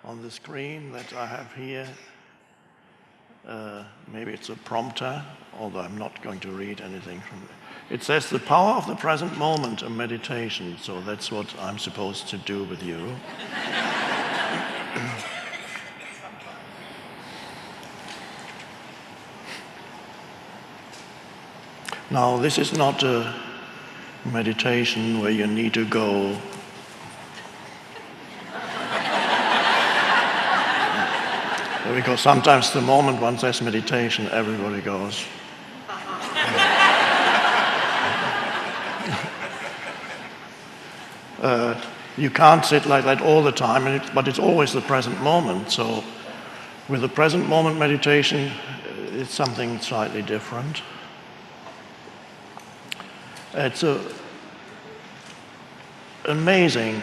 on the screen that I have here. Maybe it's a prompter, although I'm not going to read anything from it. It says the power of the present moment, a meditation. So that's what I'm supposed to do with you. Now, this is not a meditation where you need to go because sometimes the moment one says meditation, everybody goes. You can't sit like that all the time, but it's always the present moment. So with the present moment meditation, it's something slightly different. It's an amazing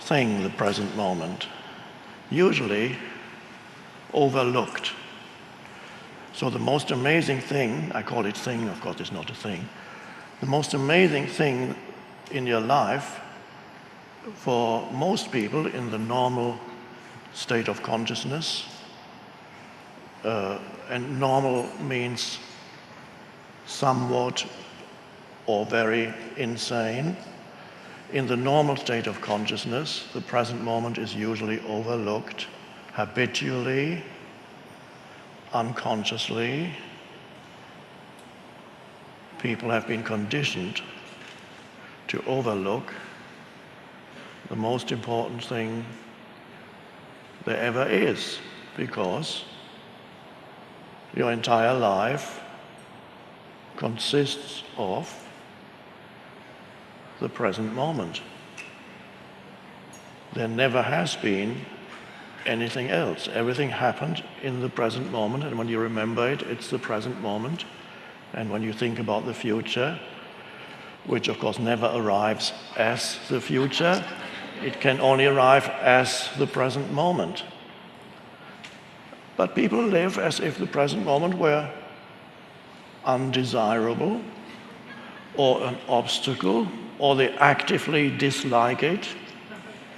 thing, the present moment. Usually overlooked. So the most amazing thing, I call it thing, of course it's not a thing, the most amazing thing in your life for most people in the normal state of consciousness, and normal means somewhat or very insane. In the normal state of consciousness, the present moment is usually overlooked habitually, unconsciously. People have been conditioned to overlook the most important thing there ever is, because your entire life consists of the present moment. There never has been anything else. Everything happened in the present moment, and when you remember it, it's the present moment. And when you think about the future, which of course never arrives as the future, it can only arrive as the present moment. But people live as if the present moment were undesirable or an obstacle, or they actively dislike it.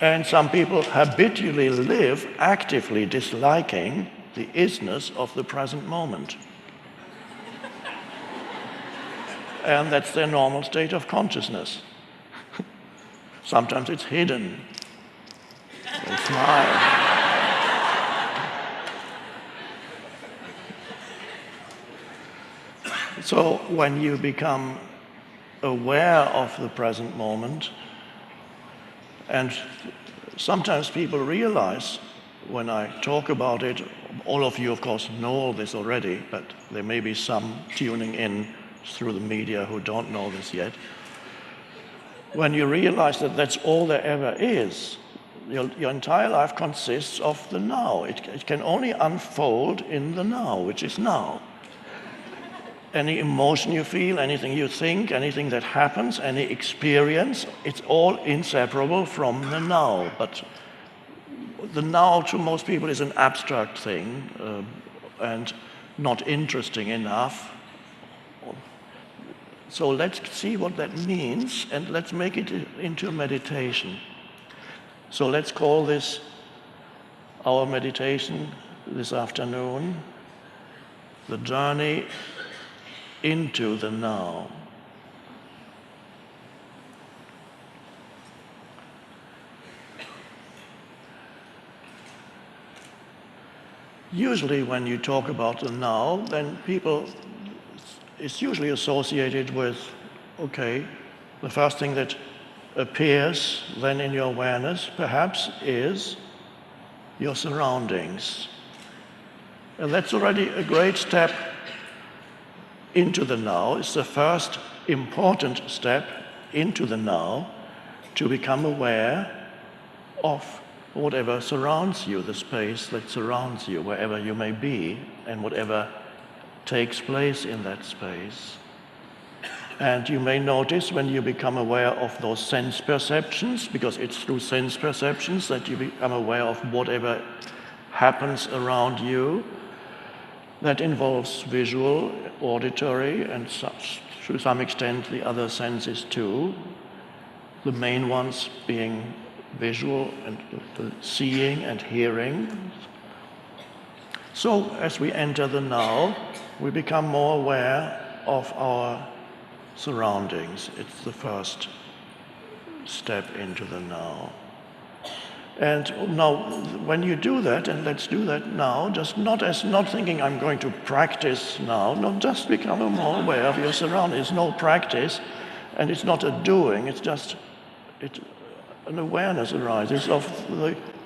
And some people habitually live actively disliking the isness of the present moment. And that's their normal state of consciousness. Sometimes it's hidden. They smile. So when you become aware of the present moment, and sometimes people realize when I talk about it, all of you of course know all this already, but there may be some tuning in through the media who don't know this yet. When you realize that that's all there ever is, your entire life consists of the now. It can only unfold in the now, which is now. Any emotion you feel, anything you think, anything that happens, any experience, it's all inseparable from the now. But the now to most people is an abstract thing and not interesting enough. So let's see what that means, and let's make it into a meditation. So let's call this our meditation this afternoon, the journey into the now. Usually when you talk about the now, then it's usually associated with, okay, the first thing that appears then in your awareness perhaps is your surroundings. And that's already a great step into the now. It's the first important step into the now, to become aware of whatever surrounds you, the space that surrounds you, wherever you may be, and whatever takes place in that space. And you may notice when you become aware of those sense perceptions, because it's through sense perceptions that you become aware of whatever happens around you, that involves visual, auditory, and to some extent the other senses too, the main ones being visual and the seeing and hearing. So as we enter the now, we become more aware of our surroundings. It's the first step into the now. And now, when you do that, and let's do that now, just not thinking I'm going to practice now, no, just become more aware of your surroundings. It's no practice, and it's not a doing, it's just an awareness arises of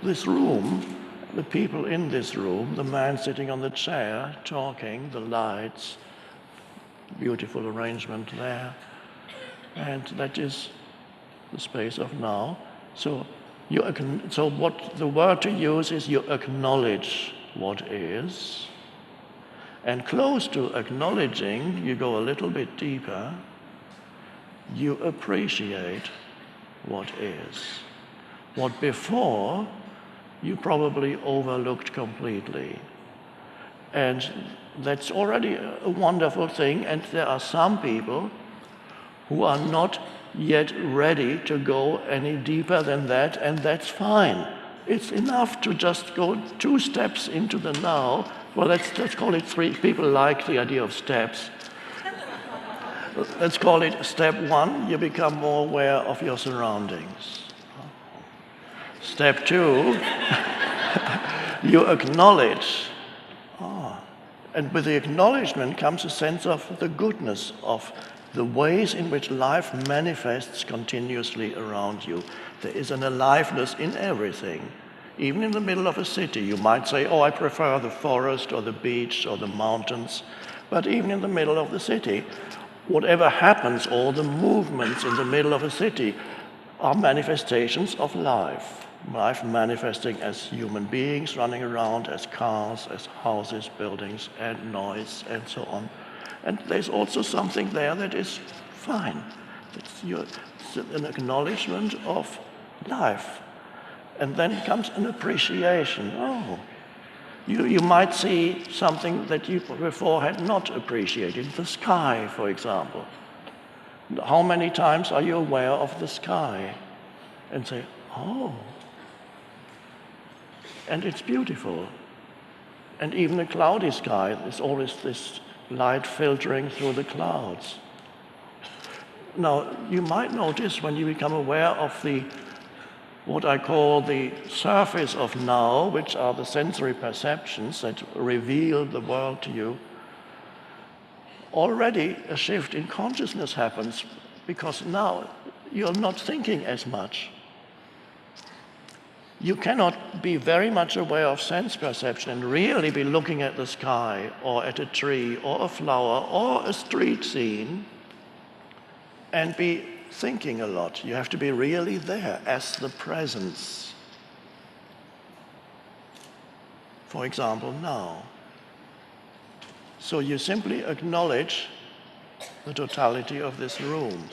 this room, the people in this room, the man sitting on the chair, talking, the lights, beautiful arrangement there, and that is the space of now. So what the word to use is you acknowledge what is, and close to acknowledging, you go a little bit deeper, you appreciate what is. What before you probably overlooked completely. And that's already a wonderful thing, and there are some people who are not yet ready to go any deeper than that, and that's fine. It's enough to just go 2 steps into the now. Well, let's call it 3. People like the idea of steps. Let's call it step 1, you become more aware of your surroundings. Step 2, you acknowledge. And with the acknowledgement comes a sense of the goodness of the ways in which life manifests continuously around you. There is an aliveness in everything. Even in the middle of a city, you might say, oh, I prefer the forest or the beach or the mountains. But even in the middle of the city, whatever happens, all the movements in the middle of a city are manifestations of life. Life manifesting as human beings running around, as cars, as houses, buildings, and noise, and so on. And there's also something there that is fine. It's an acknowledgement of life. And then comes an appreciation. Oh, you might see something that you before had not appreciated. The sky, for example. How many times are you aware of the sky? And say, oh. And it's beautiful. And even a cloudy sky, there's always this light filtering through the clouds. Now, you might notice when you become aware of what I call the surface of now, which are the sensory perceptions that reveal the world to you, already a shift in consciousness happens, because now you're not thinking as much. You cannot be very much aware of sense perception and really be looking at the sky or at a tree or a flower or a street scene and be thinking a lot. You have to be really there as the presence. For example, now. So you simply acknowledge the totality of this room.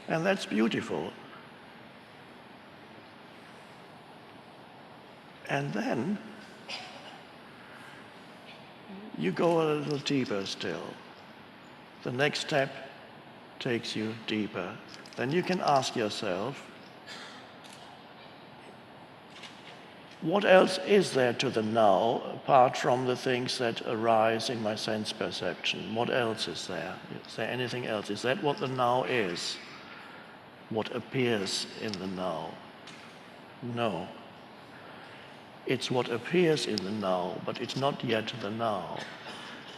And that's beautiful. And then you go a little deeper still. The next step takes you deeper. Then you can ask yourself, what else is there to the now apart from the things that arise in my sense perception? What else is there? Is there anything else? Is that what the now is? What appears in the now? No. It's what appears in the now, but it's not yet the now.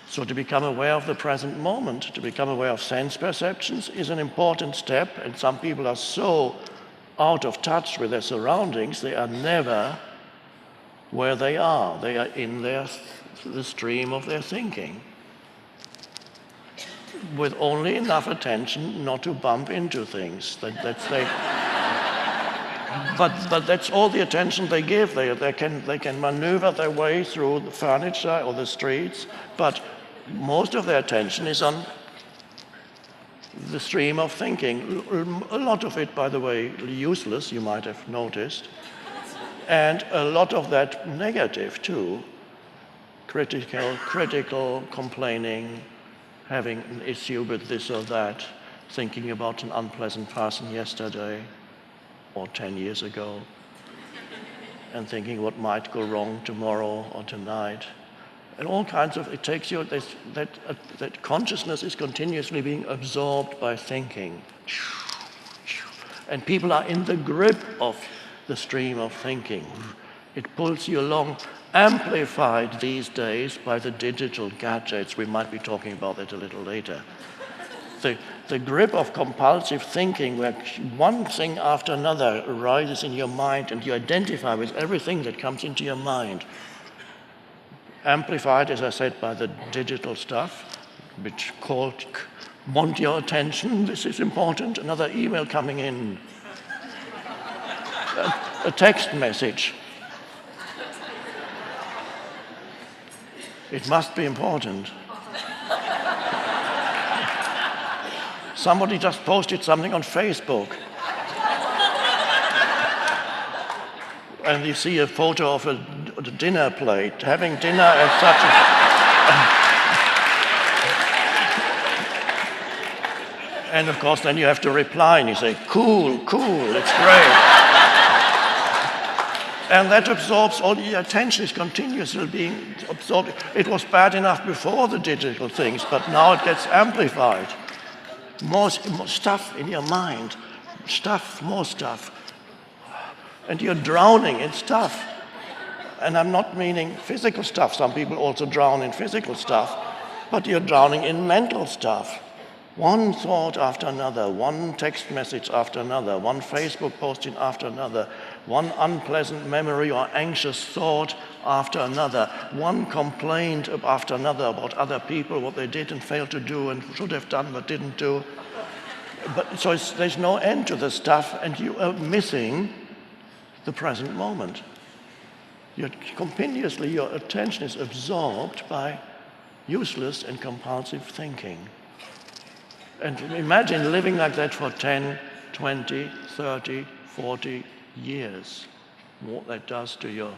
So to become aware of the present moment, to become aware of sense perceptions is an important step, and some people are so out of touch with their surroundings, they are never where they are. They are in the stream of their thinking, with only enough attention not to bump into things. But that's all the attention they give. They can maneuver their way through the furniture or the streets, but most of their attention is on the stream of thinking. A lot of it, by the way, useless, you might have noticed, and a lot of that negative too. Critical, complaining, having an issue with this or that, thinking about an unpleasant person yesterday. or 10 years ago, and thinking what might go wrong tomorrow or tonight. And all kinds of, it takes you, that consciousness is continuously being absorbed by thinking. And people are in the grip of the stream of thinking. It pulls you along, amplified these days by the digital gadgets. We might be talking about that a little later. The grip of compulsive thinking, where one thing after another arises in your mind and you identify with everything that comes into your mind. Amplified, as I said, by the digital stuff, which want your attention, this is important, another email coming in, a text message. It must be important. Somebody just posted something on Facebook. And you see a photo of a dinner plate, having dinner at such a... And of course, then you have to reply and you say, cool, it's great. And that absorbs all your attention, is continuously being absorbed. It was bad enough before the digital things, but now it gets amplified. More stuff in your mind, more stuff. And you're drowning in stuff. And I'm not meaning physical stuff. Some people also drown in physical stuff, but you're drowning in mental stuff. One thought after another, one text message after another, one Facebook posting after another, one unpleasant memory or anxious thought after another, one complaint after another about other people, what they did and failed to do and should have done but didn't do. But so there's no end to the stuff, and you are missing the present moment. Your attention is absorbed by useless and compulsive thinking. And imagine living like that for 10, 20, 30, 40 years. What that does to your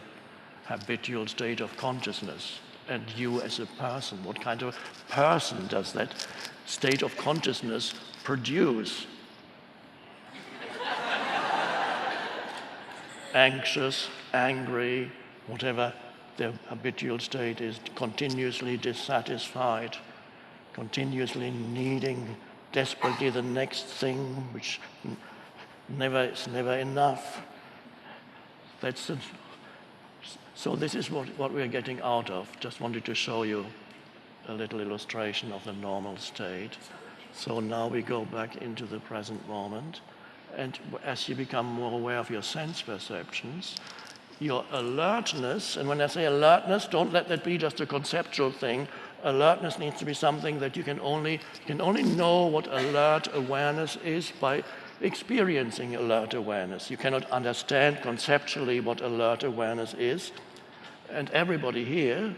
habitual state of consciousness and you as a person. What kind of person does that state of consciousness produce? Anxious, angry, whatever their habitual state is, continuously dissatisfied, continuously needing desperately the next thing, which is never enough. So this is what we're getting out of. Just wanted to show you a little illustration of the normal state. So now we go back into the present moment. And as you become more aware of your sense perceptions, your alertness, and when I say alertness, don't let that be just a conceptual thing. Alertness needs to be something that you can only know what alert awareness is by experiencing alert awareness. You cannot understand conceptually what alert awareness is. And everybody here,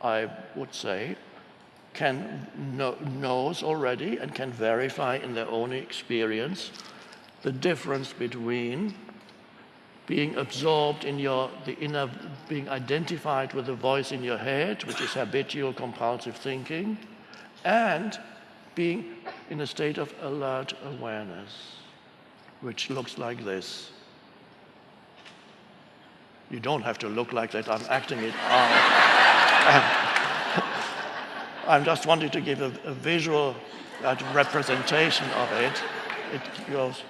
I would say, knows already and can verify in their own experience the difference between being absorbed in being identified with the voice in your head, which is habitual compulsive thinking, and being in a state of alert awareness, which looks like this. You don't have to look like that, I'm acting it out. I'm just wanting to give a visual representation of it. It goes.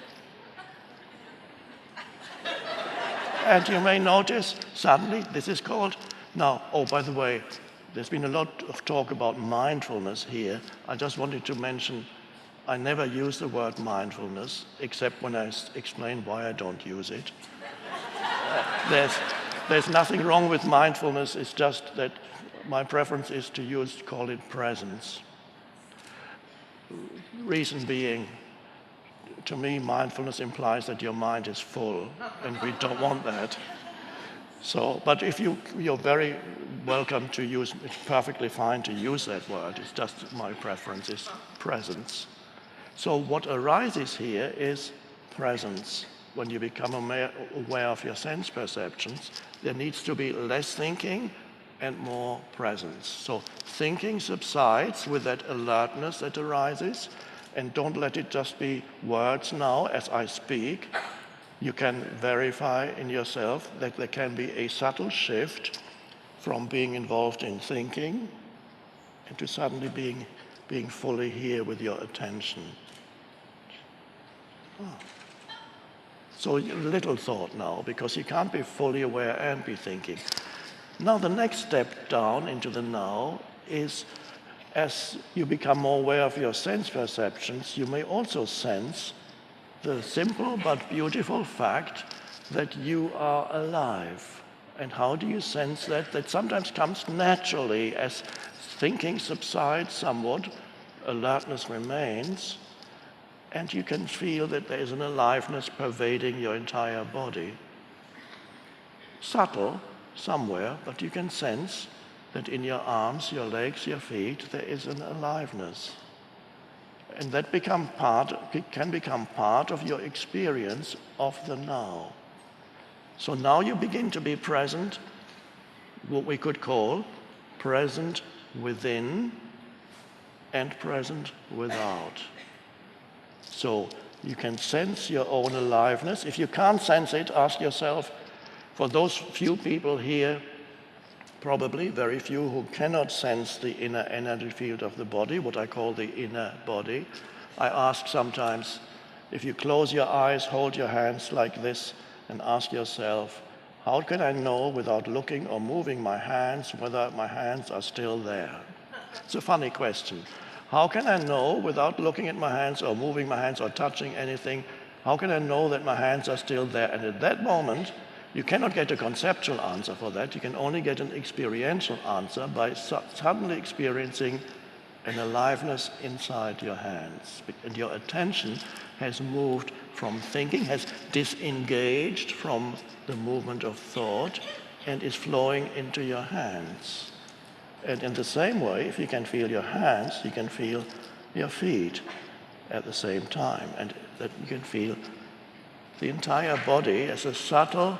And you may notice, suddenly, this is called, now, oh, by the way, there's been a lot of talk about mindfulness here. I just wanted to mention, I never use the word mindfulness, except when I explain why I don't use it. There's nothing wrong with mindfulness, it's just that my preference is to call it presence. Reason being, to me, mindfulness implies that your mind is full, and we don't want that. So, but if you're very welcome to use, it's perfectly fine to use that word. It's just my preference is presence. So what arises here is presence. When you become aware of your sense perceptions, there needs to be less thinking and more presence. So thinking subsides with that alertness that arises, and don't let it just be words now as I speak. You can verify in yourself that there can be a subtle shift from being involved in thinking into suddenly being fully here with your attention. So little thought now, because you can't be fully aware and be thinking. Now the next step down into the now is, as you become more aware of your sense perceptions, you may also sense the simple but beautiful fact that you are alive. And how do you sense that? That sometimes comes naturally as thinking subsides somewhat, alertness remains, and you can feel that there is an aliveness pervading your entire body. Subtle, somewhere, but you can sense that in your arms, your legs, your feet, there is an aliveness. And that can become part of your experience of the now. So now you begin to be present, what we could call present within and present without. So you can sense your own aliveness. If you can't sense it, ask yourself, for those few people here, probably very few who cannot sense the inner energy field of the body, what I call the inner body, I ask sometimes, if you close your eyes, hold your hands like this, and ask yourself, how can I know without looking or moving my hands whether my hands are still there? It's a funny question. How can I know without looking at my hands or moving my hands or touching anything, how can I know that my hands are still there? And at that moment, you cannot get a conceptual answer for that. You can only get an experiential answer by suddenly experiencing an aliveness inside your hands. And your attention has moved from thinking, has disengaged from the movement of thought, and is flowing into your hands. And in the same way, if you can feel your hands, you can feel your feet at the same time. And that you can feel the entire body as a subtle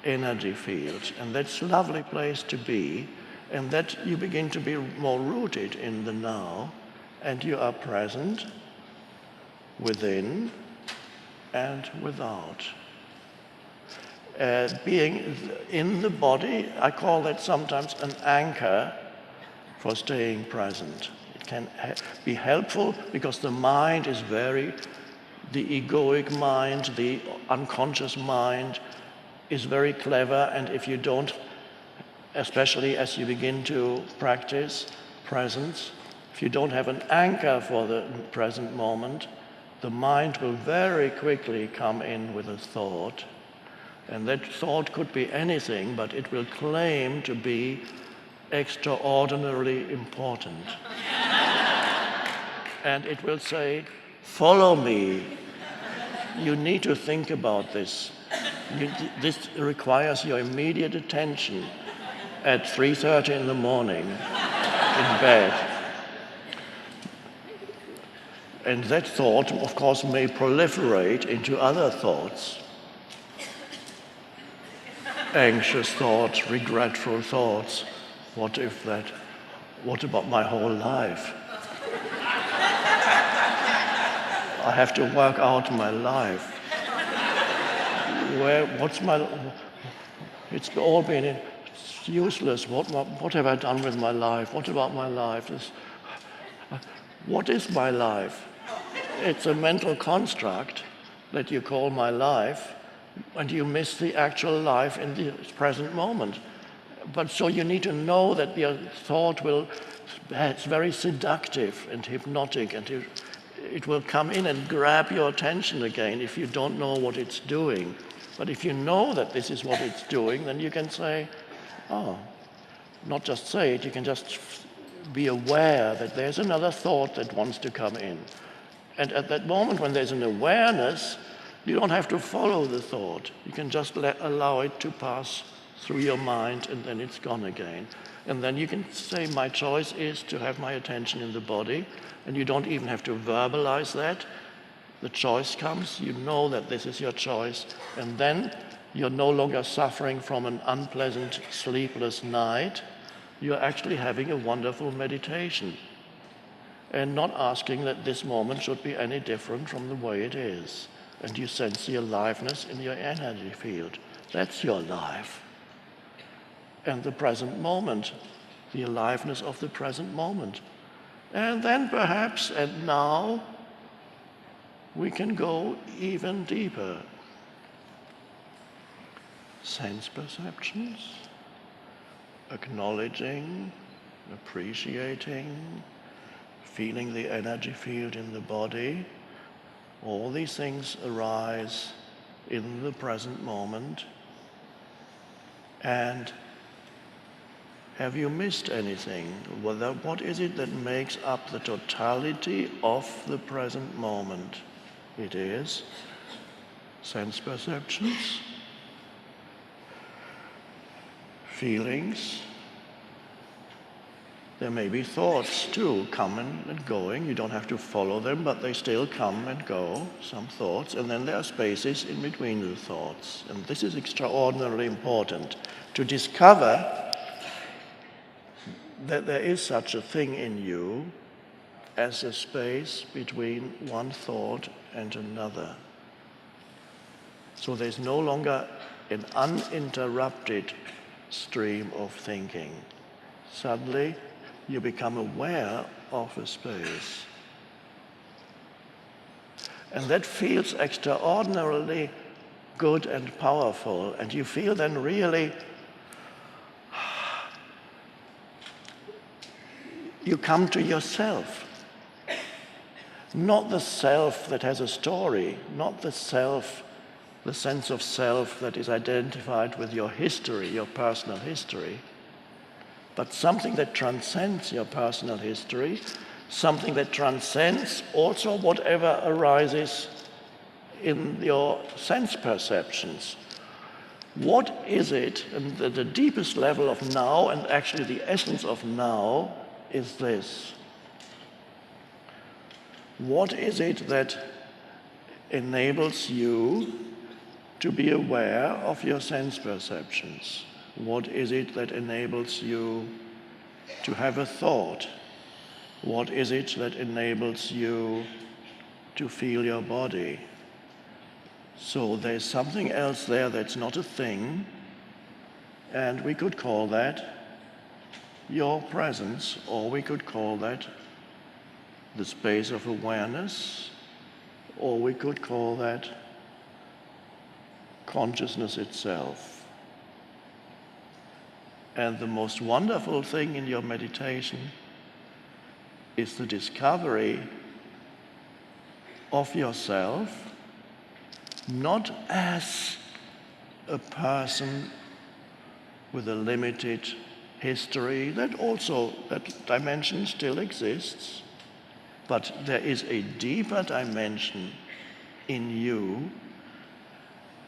energy field. And that's a lovely place to be. And that you begin to be more rooted in the now. And you are present within and without. Being in the body, I call that sometimes an anchor for staying present. It can be helpful because the mind is the egoic mind, the unconscious mind is very clever, and if you don't, especially as you begin to practice presence, if you don't have an anchor for the present moment, the mind will very quickly come in with a thought. And that thought could be anything, but it will claim to be extraordinarily important. And it will say, follow me. You need to think about this. This requires your immediate attention at 3:30 in the morning in bed. And that thought, of course, may proliferate into other thoughts. Anxious thoughts, regretful thoughts. What about my whole life? I have to work out my life. It's all been it's useless. What have I done with my life? What about my life? What is my life? It's a mental construct that you call my life, and you miss the actual life in the present moment. But so you need to know that your thought it's very seductive and hypnotic, and it will come in and grab your attention again if you don't know what it's doing. But if you know that this is what it's doing, then you can say, not just say it, you can just be aware that there's another thought that wants to come in. And at that moment when there's an awareness, you don't have to follow the thought. You can just allow it to pass through your mind, and then it's gone again. And then you can say, my choice is to have my attention in the body, and you don't even have to verbalize that. The choice comes, you know that this is your choice, and then you're no longer suffering from an unpleasant, sleepless night. You're actually having a wonderful meditation. and not asking that this moment should be any different from the way it is. And you sense the aliveness in your energy field. That's your life. And the present moment, the aliveness of the present moment. And then perhaps, and now, we can go even deeper. Sense perceptions, acknowledging, appreciating, feeling the energy field in the body. All these things arise in the present moment. And have you missed anything? What is it that makes up the totality of the present moment? It is sense perceptions, feelings. There may be thoughts too, coming and going. You don't have to follow them, but they still come and go, some thoughts. And then there are spaces in between the thoughts. And this is extraordinarily important, to discover that there is such a thing in you as a space between one thought and another. So there's no longer an uninterrupted stream of thinking. Suddenly, you become aware of a space. And that feels extraordinarily good and powerful. And you feel then really, you come to yourself. Not the self that has a story, not the self, the sense of self that is identified with your history, your personal history, but something that transcends your personal history, something that transcends also whatever arises in your sense perceptions. What is it, and the deepest level of now, and actually the essence of now, is this. What is it that enables you to be aware of your sense perceptions? What is it that enables you to have a thought? What is it that enables you to feel your body? So there's something else there that's not a thing, and we could call that your presence, or we could call that the space of awareness, or we could call that consciousness itself. And the most wonderful thing in your meditation is the discovery of yourself not as a person with a limited history, that dimension still exists, but there is a deeper dimension in you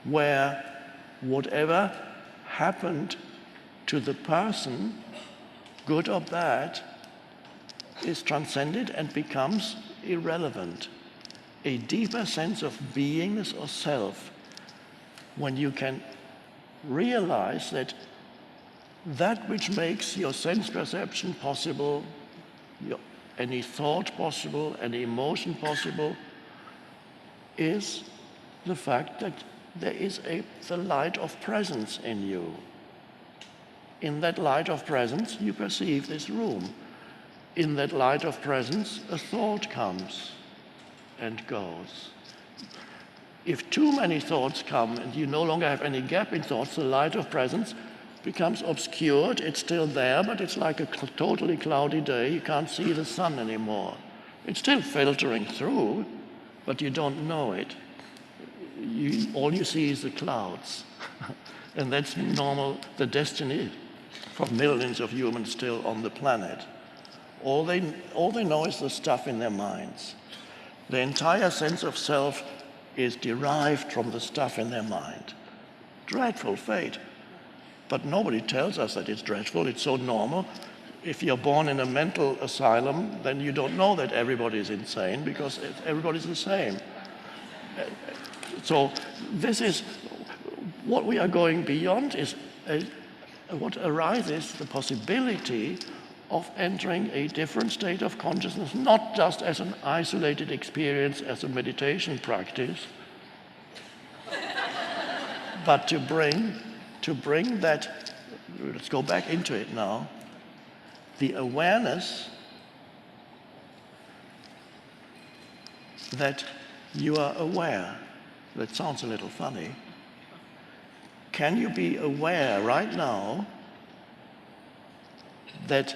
where whatever happened to the person, good or bad, is transcended and becomes irrelevant. A deeper sense of beingness or self, when you can realize that that which makes your sense perception possible, any thought possible, any emotion possible, is the fact that there is the light of presence in you. In that light of presence, you perceive this room. In that light of presence, a thought comes and goes. If too many thoughts come and you no longer have any gap in thoughts, the light of presence becomes obscured. It's still there, but it's like a totally cloudy day. You can't see the sun anymore. It's still filtering through, but you don't know it. All you see is the clouds. And that's normal, the destiny for millions of humans still on the planet. All they know is the stuff in their minds. The entire sense of self is derived from the stuff in their mind. Dreadful fate. But nobody tells us that it's dreadful. It's so normal. If you're born in a mental asylum, then you don't know that everybody's insane, because everybody's the same. So this is what we are going beyond, is what arises, the possibility of entering a different state of consciousness, not just as an isolated experience, as a meditation practice, but to bring that, let's go back into it now, the awareness that you are aware. That sounds a little funny. Can you be aware right now that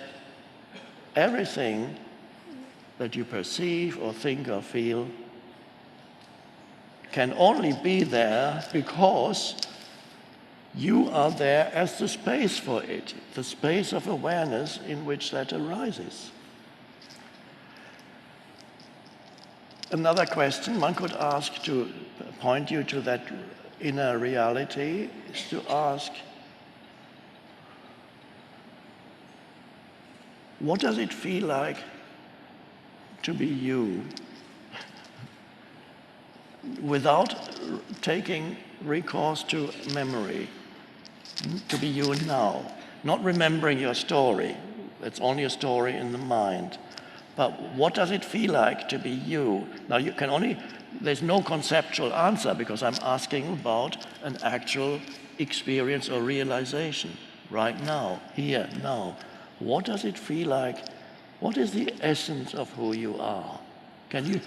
everything that you perceive or think or feel can only be there because you are there as the space for it, the space of awareness in which that arises? Another question one could ask to point you to that inner reality is to ask, what does it feel like to be you without taking recourse to memory, to be you now, not remembering your story? That's only a story in the mind. But what does it feel like to be you? Now you can only, there's no conceptual answer because I'm asking about an actual experience or realization right now, here, now. What does it feel like? What is the essence of who you are? Can you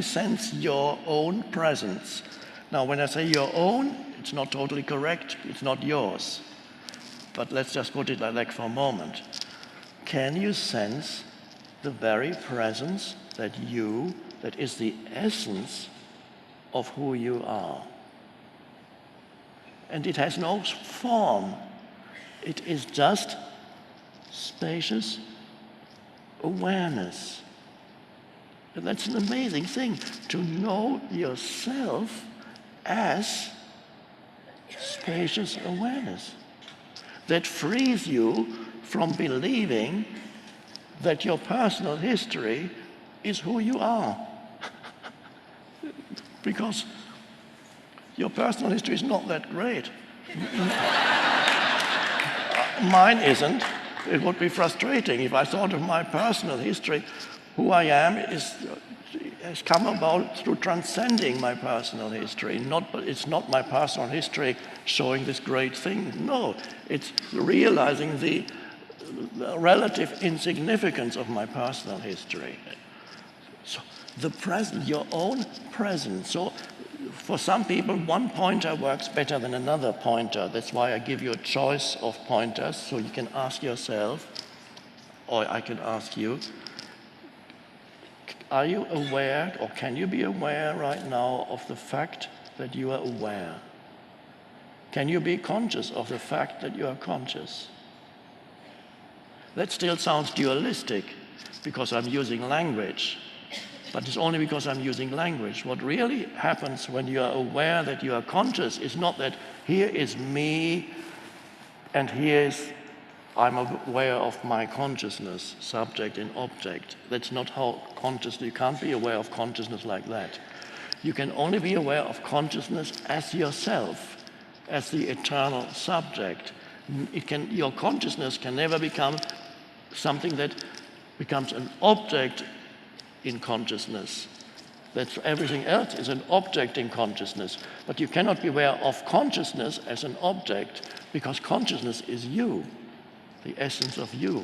sense your own presence? Now, when I say your own, it's not totally correct. It's not yours. But let's just put it like that for a moment. Can you sense the very presence that is the essence of who you are? And it has no form. It is just spacious awareness. And that's an amazing thing, to know yourself as spacious awareness. That frees you from believing that your personal history is who you are. Because your personal history is not that great. Mine isn't. It would be frustrating if I thought of my personal history. Who I am has come about through transcending my personal history. It's not my personal history showing this great thing. No, it's realizing the relative insignificance of my personal history. So the present, your own presence. So for some people, one pointer works better than another pointer. That's why I give you a choice of pointers, so you can ask yourself, or I can ask you, are you aware, or can you be aware right now of the fact that you are aware? Can you be conscious of the fact that you are conscious? That still sounds dualistic because I'm using language, but it's only because I'm using language. What really happens when you are aware that you are conscious is not that here is me and here is I'm aware of my consciousness, subject and object. That's not how consciousness, you can't be aware of consciousness like that. You can only be aware of consciousness as yourself, as the eternal subject. Your consciousness can never become something that becomes an object in consciousness. That's everything else is an object in consciousness. But you cannot be aware of consciousness as an object because consciousness is you, the essence of you.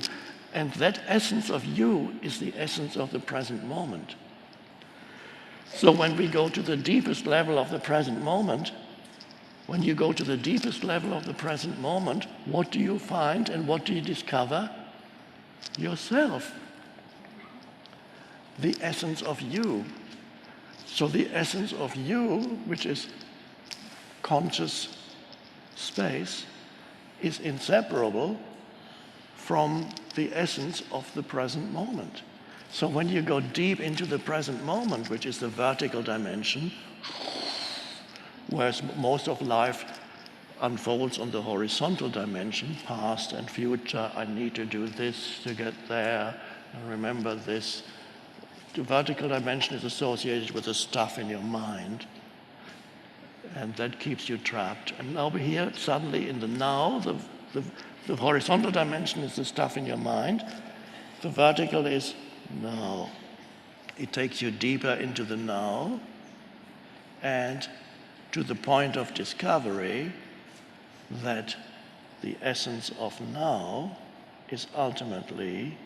And that essence of you is the essence of the present moment. So when we go to the deepest level of the present moment, when you go to the deepest level of the present moment, what do you find and what do you discover? Yourself. The essence of you. So the essence of you, which is conscious space, is inseparable from the essence of the present moment. So when you go deep into the present moment, which is the vertical dimension, whereas most of life unfolds on the horizontal dimension, past and future, I need to do this to get there, and remember this. The vertical dimension is associated with the stuff in your mind, and that keeps you trapped. And now we're here suddenly in the now, The horizontal dimension is the stuff in your mind. The vertical is now. It takes you deeper into the now and to the point of discovery that the essence of now is ultimately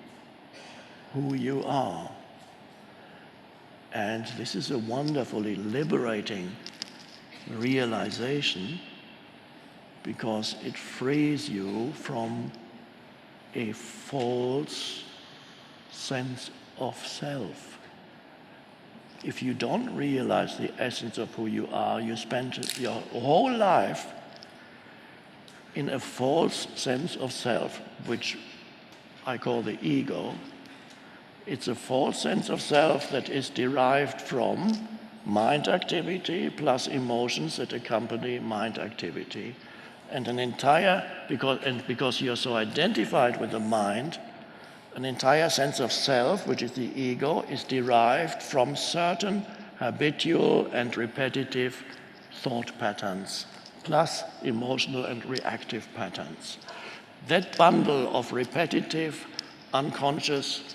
who you are. And this is a wonderfully liberating realization because it frees you from a false sense of self. If you don't realize the essence of who you are, you spend your whole life in a false sense of self, which I call the ego. It's a false sense of self that is derived from mind activity plus emotions that accompany mind activity. And because you're so identified with the mind, an entire sense of self, which is the ego, is derived from certain habitual and repetitive thought patterns, plus emotional and reactive patterns. That bundle of repetitive, unconscious,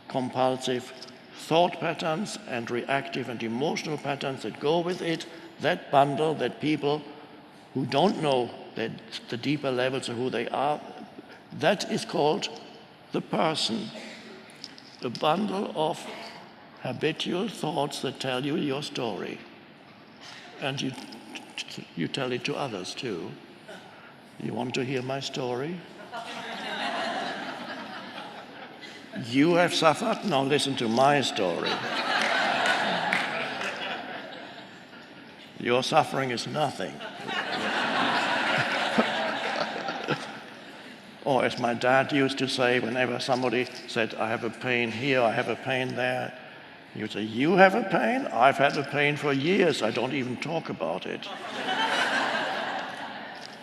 compulsive thought patterns and reactive and emotional patterns that go with it, that bundle that people who don't know that the deeper levels of who they are, that is called the person. A bundle of habitual thoughts that tell you your story. And you tell it to others too. You want to hear my story? You have suffered? Now listen to my story. Your suffering is nothing. Or as my dad used to say, whenever somebody said, I have a pain here, I have a pain there, he would say, you have a pain? I've had a pain for years, I don't even talk about it.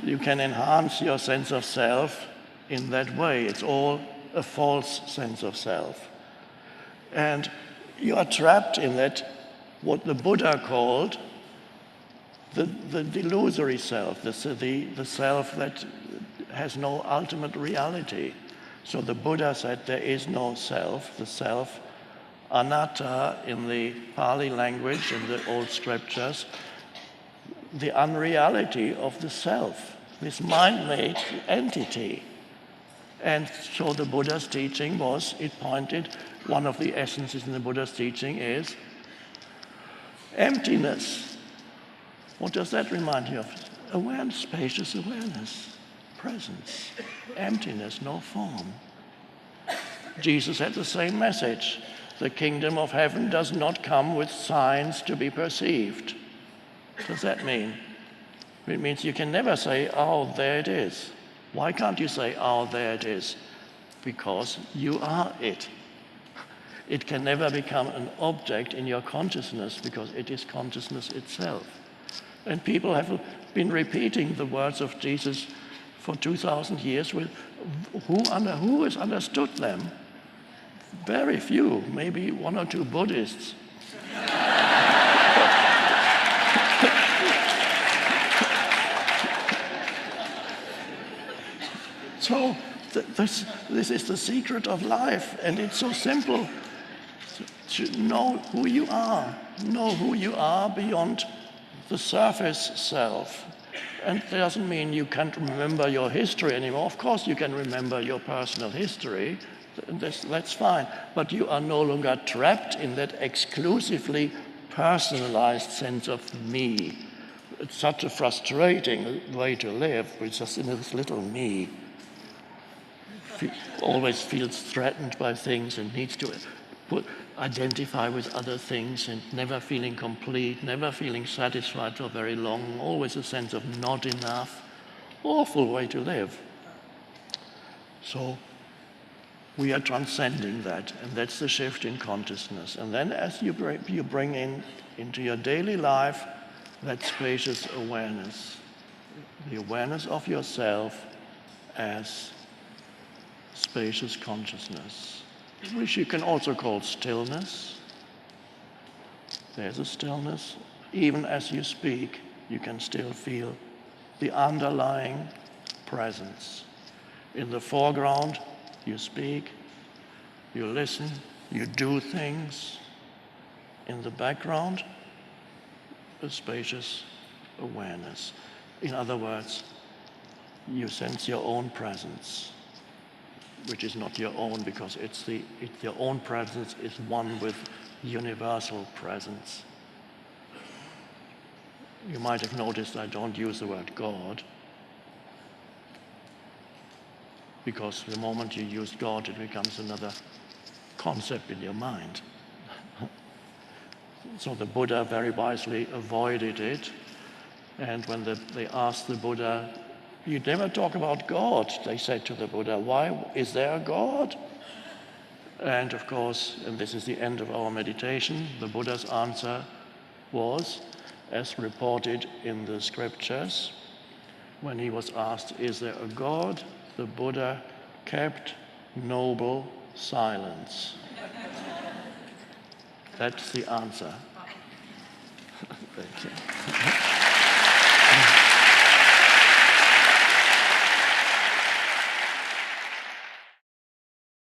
You can enhance your sense of self in that way. It's all a false sense of self. And you are trapped in that, what the Buddha called the delusory self, the self that has no ultimate reality. So the Buddha said there is no self, the self, anatta in the Pali language, in the old scriptures, the unreality of the self, this mind-made entity. And so the Buddha's teaching was, it pointed, one of the essences in the Buddha's teaching is emptiness. What does that remind you of? Awareness, spacious awareness. Presence, emptiness, no form. Jesus had the same message. The kingdom of heaven does not come with signs to be perceived. What does that mean? It means you can never say, oh, there it is. Why can't you say, oh, there it is? Because you are it. It can never become an object in your consciousness because it is consciousness itself. And people have been repeating the words of Jesus for 2,000 years with who has understood them? Very few, maybe one or two Buddhists. So this is the secret of life, and it's so simple to know who you are. Know who you are beyond the surface self. And it doesn't mean you can't remember your history anymore. Of course you can remember your personal history, that's fine. But you are no longer trapped in that exclusively personalized sense of me. It's such a frustrating way to live, it's just in this little me. Always feels threatened by things and needs to identify with other things and never feeling complete, never feeling satisfied for very long, always a sense of not enough. Awful way to live. So we are transcending that, and that's the shift in consciousness. And then as you bring into your daily life that spacious awareness, the awareness of yourself as spacious consciousness, which you can also call stillness. There's a stillness. Even as you speak, you can still feel the underlying presence. In the foreground, you speak, you listen, you do things. In the background, a spacious awareness. In other words, you sense your own presence, which is not your own because your own presence is one with universal presence. You might have noticed I don't use the word God, because the moment you use God, it becomes another concept in your mind. So the Buddha very wisely avoided it. And when they asked the Buddha, "You never talk about God," they said to the Buddha, "Why is there a God?" And of course, and this is the end of our meditation, the Buddha's answer was, as reported in the scriptures, when he was asked, "Is there a God?" the Buddha kept noble silence. That's the answer. Thank you.